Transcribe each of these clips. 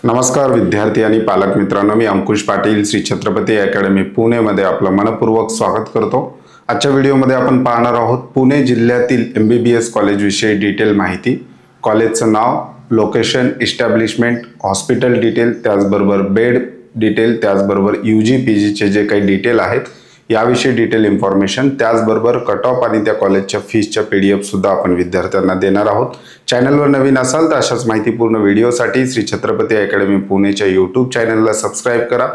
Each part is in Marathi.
नमस्कार विद्यार्थी आणि पालक मित्रांनो, मी अंकुश पाटील श्री छत्रपती अकॅडमी पुणे मध्ये आपलं मनपूर्वक स्वागत करतो। आजच्या व्हिडिओमध्ये आपण पाहणार आहोत पुणे जिल्ह्यातील MBBS कॉलेज विषयी डिटेल माहिती, कॉलेजचं नाव, लोकेशन, इस्टॅब्लिशमेंट, हॉस्पिटल डिटेल, त्याचबरोबर बेड डिटेल, त्याचबरोबर UG PG चे जे काही डिटेल आहेत याविषयी डिटेल इन्फॉर्मेशन, त्याचबरोबर कट ऑफ आणि त्या कॉलेजच्या फीसच्या PDF सुद्धा आपण विद्यार्थ्यांना देणार आहोत। चॅनलवर नवीन असाल तर अशाच माहितीपूर्ण व्हिडिओसाठी श्री छत्रपती अकॅडमी पुणेच्या YouTube चॅनलला सबस्क्राइब करा।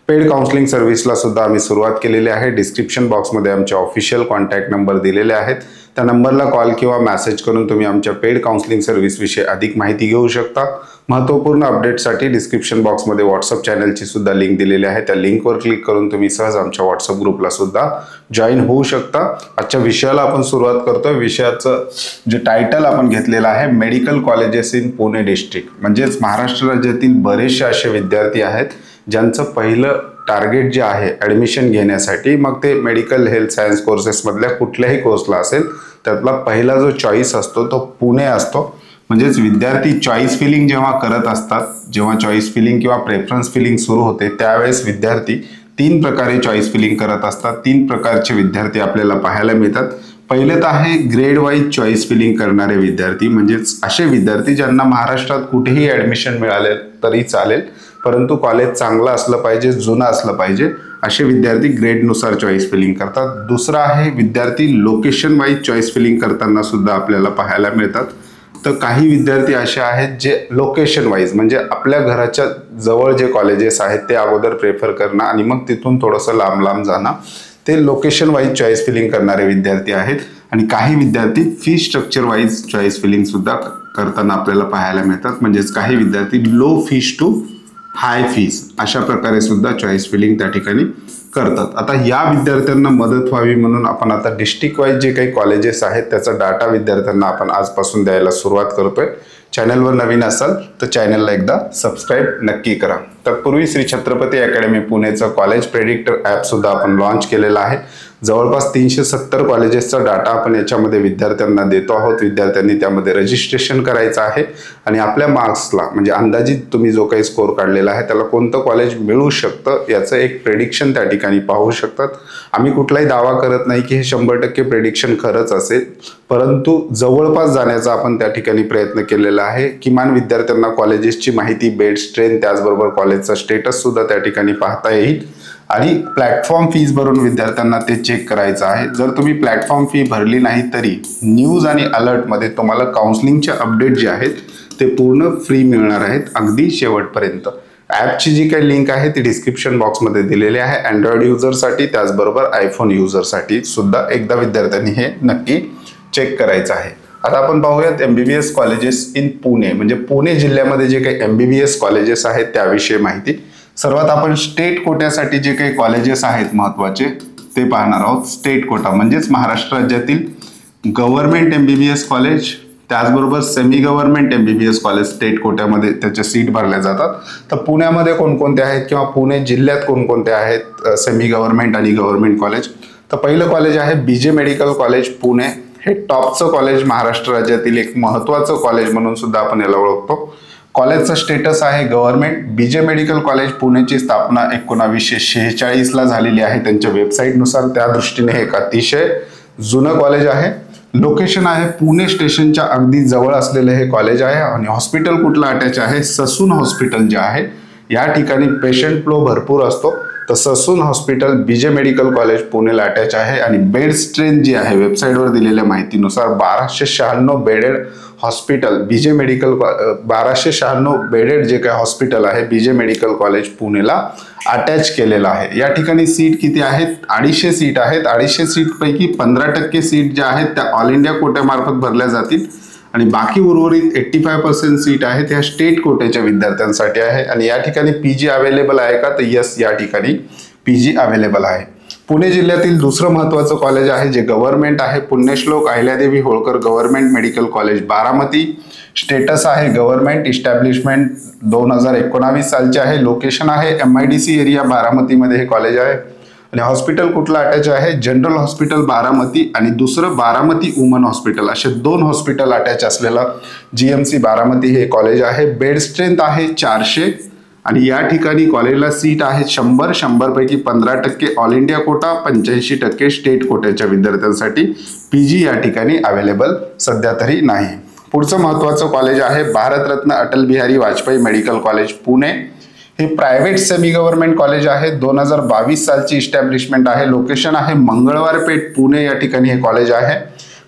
पेड काउन्सिलिंग सर्व्हिसला सुद्धा आम्ही सुरुवात केलेली आहे। डिस्क्रिप्शन बॉक्समध्ये आमचे ऑफिशियल कॉन्टॅक्ट नंबर दिलेले आहेत, त्या नंबरला कॉल किंवा मेसेज करून तुम्ही आमच्या पेड काउन्सिलिंग सर्व्हिस विषयी अधिक माहिती घेऊ शकता। महत्त्वपूर्ण अपडेटसाठी डिस्क्रिप्शन बॉक्समध्ये व्हॉट्सअप चॅनलची सुद्धा लिंक दिलेली आहे, त्या लिंकवर क्लिक करून तुम्ही सहज आमच्या व्हॉट्सअप ग्रुपला सुद्धा जॉईन होऊ शकता। आजच्या विषयाला आपण सुरुवात करतोय। विषयाचं जे टायटल आपण घेतलेलं आहे medical colleges in Pune district, म्हणजेच महाराष्ट्र राज्यातील बरेचसे असे विद्यार्थी आहेत ज्यांचं पहिलं टार्गेट जे आहे ॲडमिशन घेण्यासाठी, मग ते मेडिकल हेल्थ सायन्स कोर्सेसमधल्या कुठल्याही कोर्सला असेल, त्यातला पहिला जो चॉईस असतो तो पुणे असतो। म्हणजेच विद्यार्थी चॉईस फिलिंग जेव्हा करत असतात, जेव्हा चॉईस फिलिंग किंवा प्रेफरन्स फिलिंग सुरू होते त्यावेळेस विद्यार्थी तीन प्रकारे चॉईस फिलिंग करत असतात। तीन प्रकारचे विद्यार्थी आपल्याला पाहायला मिळतात। पहिले तर आहे ग्रेड वाईज चॉईस फिलिंग करणारे विद्यार्थी, म्हणजेच असे विद्यार्थी ज्यांना महाराष्ट्रात कुठेही ॲडमिशन मिळाले तरी चालेल, परंतु कॉलेज चांगलं असलं पाहिजे, जुनं असलं पाहिजे, असे विद्यार्थी ग्रेडनुसार चॉईस फिलिंग करतात। दुसरा आहे विद्यार्थी लोकेशन वाईज चॉईस फिलिंग करताना सुद्धा आपल्याला पाहायला मिळतात। तर काही विद्यार्थी असे आहेत जे लोकेशन वाईज, म्हणजे आपल्या घराच्या जवळ जे कॉलेजेस आहेत ते अगोदर प्रेफर करणं आणि मग तिथून थोडंसं लांब लांब जाणं, ते लोकेशन वाईज चॉईस फिलिंग करणारे विद्यार्थी आहेत। आणि काही विद्यार्थी fee structure wise choice filling सुद्धा करताना आपल्याला पाहायला मिळतात, म्हणजेच काही विद्यार्थी low fees to high fees अशा प्रकारे सुद्धा चॉईस फिलिंग त्या ठिकाणी करतात। आता या विद्यार्थ्यांना मदत व्हावी म्हणून आपण आता डिस्ट्रिक्ट वाईज जे काही कॉलेजेस आहेत त्याचा डाटा विद्यार्थ्यांना आपण आजपासून द्यायला सुरुवात करतोय। चॅनलवर नवीन असाल तर चॅनलला एकदा सबस्क्राइब नक्की करा। तत्पूर्वी श्री छत्रपती अकॅडमी पुणेचं कॉलेज प्रेडिक्टर ॲप सुद्धा आपण लॉन्च केलेलं आहे। जवळपास 370 कॉलेजेसचा डाटा आपण याच्यामध्ये विद्यार्थ्यांना देतो आहोत। विद्यार्थ्यांनी त्यामध्ये रजिस्ट्रेशन करायचं आहे आणि आपल्या मार्क्सला, म्हणजे अंदाजित तुम्ही जो काही स्कोर काढलेला आहे त्याला कोणतं कॉलेज मिळू शकतं याचं एक प्रेडिक्शन त्या ठिकाणी पाहू शकतात। आम्ही कुठलाही दावा करत नाही की हे 100% प्रेडिक्शन खरंच असेल, परंतु जवळपास जाण्याचा आपण त्या ठिकाणी प्रयत्न केलेला आहे। किमान विद्यार्थ्यांना कॉलेजेसची माहिती, बेड स्ट्रेंथ, त्याचबरोबर कॉलेजचा स्टेटस सुद्धा त्या ठिकाणी पाहता येईल आणि प्लॅटफॉर्म फीज भरून विद्यार्थ्यांना ते चेक करायचं आहे। जर तुम्ही प्लॅटफॉर्म फी भरली नाही तरी न्यूज आणि अलर्टमध्ये तुम्हाला काउन्सिलिंगचे अपडेट जे आहेत ते पूर्ण फ्री मिळणार आहेत अगदी शेवटपर्यंत। ॲपची जी काही लिंक आहे ती डिस्क्रिप्शन बॉक्समध्ये दिलेली आहे, अँड्रॉइड युजरसाठी, त्याचबरोबर आयफोन युजरसाठी सुद्धा एकदा विद्यार्थ्यांनी हे नक्की चेक करायचं आहे। आता आपण पाहूयात MBBS कॉलेजेस इन पुणे, म्हणजे पुणे जिल्ह्यामध्ये जे काही MBBS कॉलेजेस आहेत त्याविषयी माहिती। सर्वात आपण स्टेट कोट्यासाठी जे काही कॉलेजेस आहेत महत्त्वाचे ते पाहणार आहोत। स्टेट कोटा म्हणजेच महाराष्ट्र राज्यातील गव्हर्नमेंट MBBS कॉलेज, त्याचबरोबर semi government MBBS college state कोट्यामध्ये त्याच्या सीट भरल्या जातात। तर पुण्यामध्ये कोणकोणते आहेत किंवा पुणे जिल्ह्यात कोणकोणते आहेत सेमी गव्हर्नमेंट आणि गव्हर्नमेंट कॉलेज? तर पहिलं कॉलेज आहे BJ मेडिकल कॉलेज पुणे। हे टॉपचं कॉलेज, महाराष्ट्र राज्यातील एक महत्त्वाचं कॉलेज म्हणून सुद्धा आपण याला ओळखतो। कॉलेजचा स्टेटस आहे गव्हर्नमेंट। BJ मेडिकल कॉलेज पुणेची स्थापना 1946 ला झालेली आहे त्यांच्या वेबसाईटनुसार, त्या दृष्टीने हे एक अतिशय जुनं कॉलेज आहे। लोकेशन आहे पुणे स्टेशनच्या अगदी जवळ असलेले हे कॉलेज आहे आणि हॉस्पिटल कुठलं अटॅच आहे? ससून हॉस्पिटल जे आहे या ठिकाणी पेशंट फ्लो भरपूर असतो, तर Sassoon hospital BJ medical college पुणेला अटॅच आहे। आणि बेड स्ट्रेंथ जी आहे वेबसाईटवर दिलेल्या माहितीनुसार 1296 bedded hospital BJ medical 1296 bedded जे काही हॉस्पिटल आहे BJ मेडिकल कॉलेज पुणेला अटॅच केलेलं आहे। या ठिकाणी सीट किती आहेत? 250 सीट आहेत। 250 सीटपैकी 15% सीट ज्या आहेत त्या ऑल इंडिया कोट्यामार्फत भरल्या जातील आणि बाकी उर्वरित 85% सीट आहेत ह्या स्टेट कोट्याच्या विद्यार्थ्यांसाठी आहे। आणि या ठिकाणी PG अवेलेबल आहे का? तर यस, या ठिकाणी PG अवेलेबल आहे। पुणे जिल्ह्यातील दुसरं महत्त्वाचं कॉलेज आहे जे गव्हर्नमेंट आहे, Punyashlok Ahilyadevi Holkar government medical college Baramati. Status आहे गव्हर्नमेंट, इस्टॅब्लिशमेंट 2019 सालचे आहे। लोकेशन आहे MIDC एरिया बारामतीमध्ये हे कॉलेज आहे। आणि हॉस्पिटल कुठलं अटॅच आहे, जनरल हॉस्पिटल बारामती आणि दुसरं बारामती वुमन हॉस्पिटल, असे 2 हॉस्पिटल अटॅच असलेलं GMC बारामती हे कॉलेज आहे. बेड स्ट्रेंथ आहे 400 आणि या ठिकाणी कॉलेजला सीट आहेत 100 पैकी 15% ऑल इंडिया कोटा, 85% स्टेट कोट्याच्या विद्यार्थ्यांसाठी. PG या ठिकाणी अवेलेबल सध्या तरी नाही. पुढचं महत्त्वाचं कॉलेज आहे भारतरत्न अटल बिहारी वाजपेयी मेडिकल कॉलेज पुणे. हे प्रायव्हेट सेमी गव्हर्नमेंट कॉलेज आहे. 2022 सालची इस्टॅब्लिशमेंट आहे. लोकेशन आहे मंगळवार पेठ पुणे या ठिकाणी हे कॉलेज आहे.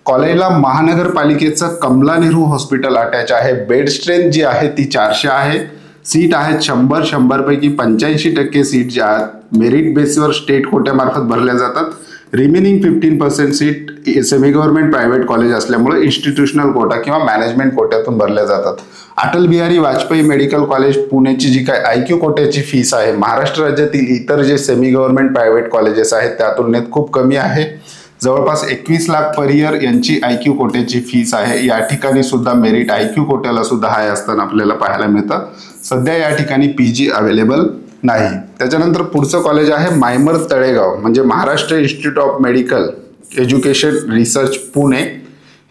कॉलेजला महानगरपालिकेचं कमला नेहरू हॉस्पिटल अटॅच आहे. बेड स्ट्रेंथ जी आहे ती 400 आहे. सीट आहेत 100 पैकी 85% सीट ज्या आहेत मेरिट बेसवर स्टेट कोट्यामार्फत भरल्या जातात. Remaining 15% seat semi government private college असल्यामुळे इन्स्टिट्यूशनल कोटा किंवा मॅनेजमेंट कोट्यातून भरल्या जातात. अटल बिहारी वाजपेयी मेडिकल कॉलेज पुणेची जी काय IQ कोट्याची फीस आहे महाराष्ट्र राज्यातील इतर जे सेमी गव्हर्नमेंट प्रायव्हेट कॉलेजेस आहेत त्या तुलनेत खूप कमी आहे. जवळपास 21 लाख पर इयर यांची IQ कोट्याची फीस आहे. या ठिकाणी सुद्धा मेरिट IQ कोट्याला सुद्धा हाय असताना आपल्याला पाहायला मिळतं. सध्या या ठिकाणी PG अवेलेबल नाही. त्याच्यानंतर पुढचं कॉलेज आहे मायमर तळेगाव, म्हणजे Maharashtra institute of medical education research Pune.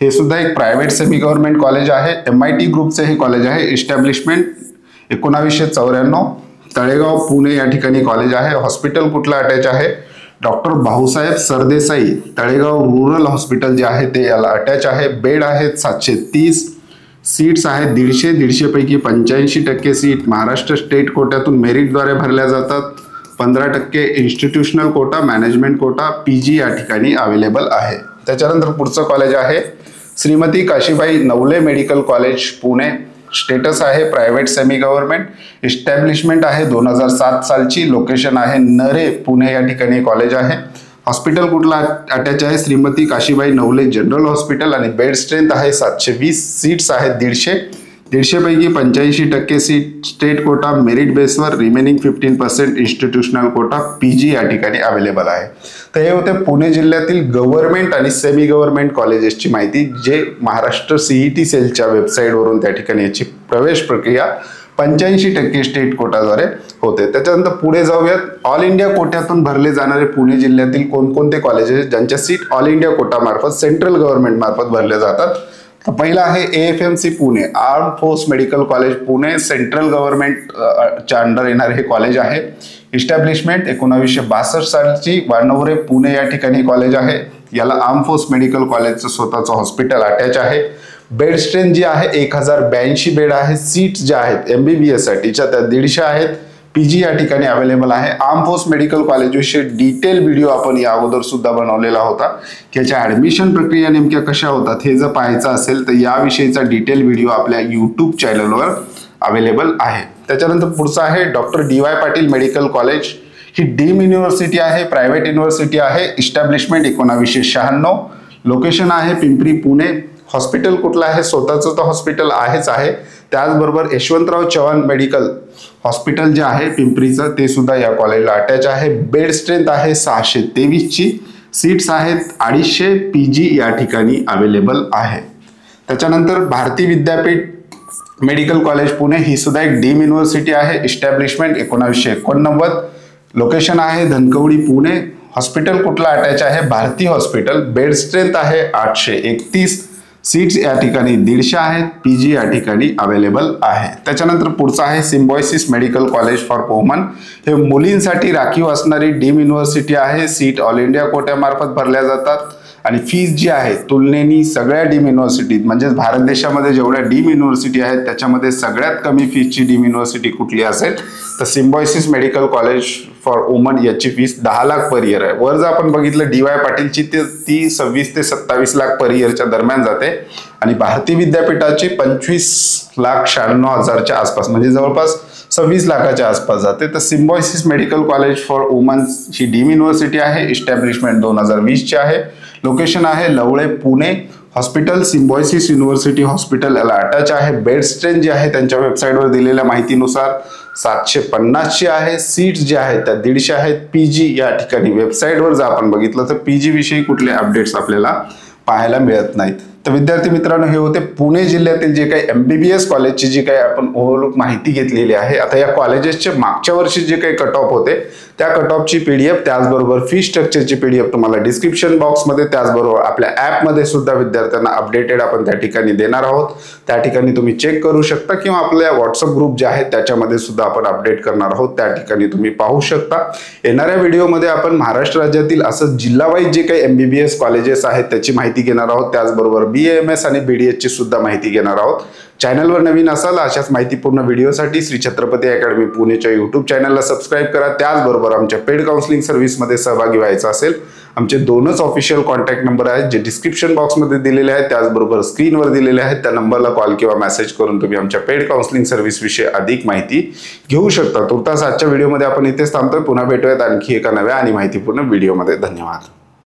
हे सुद्धा एक प्रायव्हेट सेमी गव्हर्नमेंट कॉलेज आहे. MIT ग्रुपचे हे कॉलेज आहे. इस्टॅब्लिशमेंट 1994. तळेगाव पुणे या ठिकाणी कॉलेज आहे. हॉस्पिटल कुठलं अटॅच आहे, doctor Bhausaheb Sardesai Talegaon rural hospital जे आहे ते याला अटॅच आहे. बेड आहेत 730. सीट्स आहेत 150 पैकी 85% सीट महाराष्ट्र स्टेट कोट्यातून मेरिटद्वारे भरल्या जातात. 15% institutional quota, management quota. PG या ठिकाणी अवेलेबल आहे. त्याच्यानंतर पुढचं कॉलेज आहे Shrimati Kashibai Navale medical college Pune. Status आहे प्रायव्हेट सेमी गव्हर्नमेंट. इस्टॅब्लिशमेंट आहे 2007 सालची. लोकेशन आहे नरे पुणे या ठिकाणी कॉलेज आहे. हॉस्पिटल कुठला अटॅच आहे, श्रीमती काशीबाई नवले जनरल हॉस्पिटल आणि बेड स्ट्रेंथ आहे 720. सीट्स आहेत 150 पैकी 85% सीट स्टेट कोटा मेरिट बेसवर. Remaining 15% institutional quota. PG या ठिकाणी अवेलेबल आहे. तर हे होते पुणे जिल्ह्यातील गव्हर्नमेंट आणि सेमी गव्हर्नमेंट कॉलेजेसची माहिती, जे महाराष्ट्र CET सेलच्या वेबसाईटवरून त्या ठिकाणी याची प्रवेश प्रक्रिया 85% स्टेट कोटाद्वारे होते. त्याच्यानंतर पुढे जाऊयात. ऑल इंडिया कोट्यातून भरले जाणारे पुणे जिल्ह्यातील कोणकोणते कॉलेजेस ज्यांच्या सीट ऑल इंडिया कोटामार्फत सेंट्रल गव्हर्नमेंट मार्फत भरले जातात. तर पहिला आहे AFMC Pune, arm force medical college Pune. Central गव्हर्नमेंटच्या अंडर येणारे हे कॉलेज आहे. इस्टॅब्लिशमेंट 1962 सालची. वानवरे पुणे या ठिकाणी कॉलेज आहे. याला आर्म फोर्स मेडिकल कॉलेजचं स्वतःचं हॉस्पिटल अटॅच आहे. बेड स्ट्रेंथ जी आहे 1082 बेड आहे. सीट्स ज्या आहेत MBBS साठीच्या त्या 150 आहेत. PG या ठिकाणी अवेलेबल आहे. आर्म फोर्स मेडिकल कॉलेज विषयी डिटेल व्हिडिओ आपण या अगोदर सुद्धा बनवलेला होता. याच्या ऍडमिशन प्रक्रिया नेमक्या कशा होतात हे जर पाहायचं असेल तर याविषयीचा डिटेल व्हिडिओ आपल्या YouTube चॅनलवर अवेलेबल आहे. त्याच्यानंतर पुढचं आहे doctor DY Patil medical college. ही डीम युनिव्हर्सिटी आहे, प्रायव्हेट युनिव्हर्सिटी आहे. इस्टॅब्लिशमेंट 1996. लोकेशन आहे पिंपरी पुणे. हॉस्पिटल कुठलं आहे, स्वतःचं तर हॉस्पिटल आहेच आहे. त्याचबरोबर यशवंतराव चव्हाण मेडिकल हॉस्पिटल जे आहे पिंपरीचं ते सुद्धा या कॉलेजला अटॅच आहे. बेड स्ट्रेंथ आहे 623 ची. सीट्स आहेत 250. PG या ठिकाणी अवेलेबल आहे. त्याच्यानंतर भारती विद्यापीठ मेडिकल कॉलेज पुणे. ही सुद्धा एक डीम युनिव्हर्सिटी आहे. इस्टॅब्लिशमेंट 1989. लोकेशन आहे धनकवडी पुणे. हॉस्पिटल कुठला अटॅच आहे, भारती हॉस्पिटल. बेड स्ट्रेंथ आहे 831. सीट्स या ठिकाणी 150 आहेत. PG या ठिकाणी अवेलेबल आहे. त्याच्यानंतर पुढचं आहे symbiosis medical college for woman. हे मुलींसाठी राखीव असणारी डीम युनिव्हर्सिटी आहे. सीट ऑल इंडिया कोट्यामार्फत भरल्या जातात आणि फीस जी आहे तुलनेनी सगळ्या डीम युनिव्हर्सिटी म्हणजे भारत देशामध्ये जेवढ्या डीम युनिव्हर्सिटी आहेत त्याच्यामध्ये सगळ्यात कमी फीसची डीम युनिव्हर्सिटी कुठली असेल तर Symbiosis medical college for woman याची फीस 10 लाख पर इयर आहे. वर जर आपण बघितलं DY पाटीलची ती 26 ते 27 लाख पर इयरच्या दरम्यान जाते आणि भारती विद्यापीठाची 25,96,000च्या आसपास म्हणजे जवळपास 26 लाखाच्या आसपास जाते. तर Symbiosis medical college for woman ही डीम युनिव्हर्सिटी आहे. इस्टॅब्लिशमेंट 2020 ची आहे. लोकेशन आहे Lavale Pune. Hospital Symbiosis university hospital याला अटॅच आहे. बेड स्ट्रेंथ जे आहे त्यांच्या वेबसाईटवर दिलेल्या माहितीनुसार 750 ची आहे. सीट्स जे आहेत त्या 150 आहेत. PG या ठिकाणी वेबसाईटवर जर आपण बघितलं तर PG विषयी कुठले अपडेट्स आपल्याला पाहायला मिळत नाहीत. तर विद्यार्थी मित्रांनो, हे होते पुणे जिल्ह्यातील जे काही MBBS कॉलेजची जी काही आपण ओव्हरऑल माहिती घेतलेली आहे. आता या कॉलेजेसचे मागच्या वर्षी जे काही कट ऑफ होते त्या कट ऑफची PDF, त्याचबरोबर फी स्ट्रक्चरची PDF तुम्हाला डिस्क्रिप्शन बॉक्समध्ये, त्याचबरोबर आपल्या ॲपमध्ये सुद्धा विद्यार्थ्यांना अपडेटेड आपण त्या ठिकाणी देणार आहोत. त्या ठिकाणी तुम्ही चेक करू शकता किंवा आपल्या व्हॉट्सअप ग्रुप जे आहेत त्याच्यामध्ये सुद्धा आपण अपडेट करणार आहोत. त्या ठिकाणी तुम्ही पाहू शकता. येणाऱ्या व्हिडिओमध्ये आपण महाराष्ट्र राज्यातील असं जिल्हावाईज जे काही MBBS कॉलेजेस आहेत त्याची माहिती घेणार आहोत. त्याचबरोबर BAMS आणि BDS ची सुद्धा माहिती घेणार आहोत. चॅनलवर नवीन असाल अशाच माहितीपूर्ण व्हिडिओसाठी श्री छत्रपती अकॅडमी पुणेच्या YouTube चॅनलला सबस्क्राईब करा. त्याचबरोबर आमच्या पेड काउन्सिलिंग सर्व्हिसमध्ये सहभागी व्हायचं असेल, आमचे दोनच ऑफिशियल कॉन्टॅक्ट नंबर आहेत जे डिस्क्रिप्शन बॉक्समध्ये दिलेले आहेत, त्याचबरोबर स्क्रीनवर दिलेले आहेत. त्या नंबरला कॉल किंवा मेसेज करून तुम्ही आमच्या पेड काउन्सिलिंग सर्व्हिस विषयी अधिक माहिती घेऊ शकता. तुर्तास आजच्या व्हिडिओमध्ये आपण इथेच थांबतोय. पुन्हा भेटूयात आणखी एका नव्या आणि माहितीपूर्ण व्हिडिओमध्ये. धन्यवाद.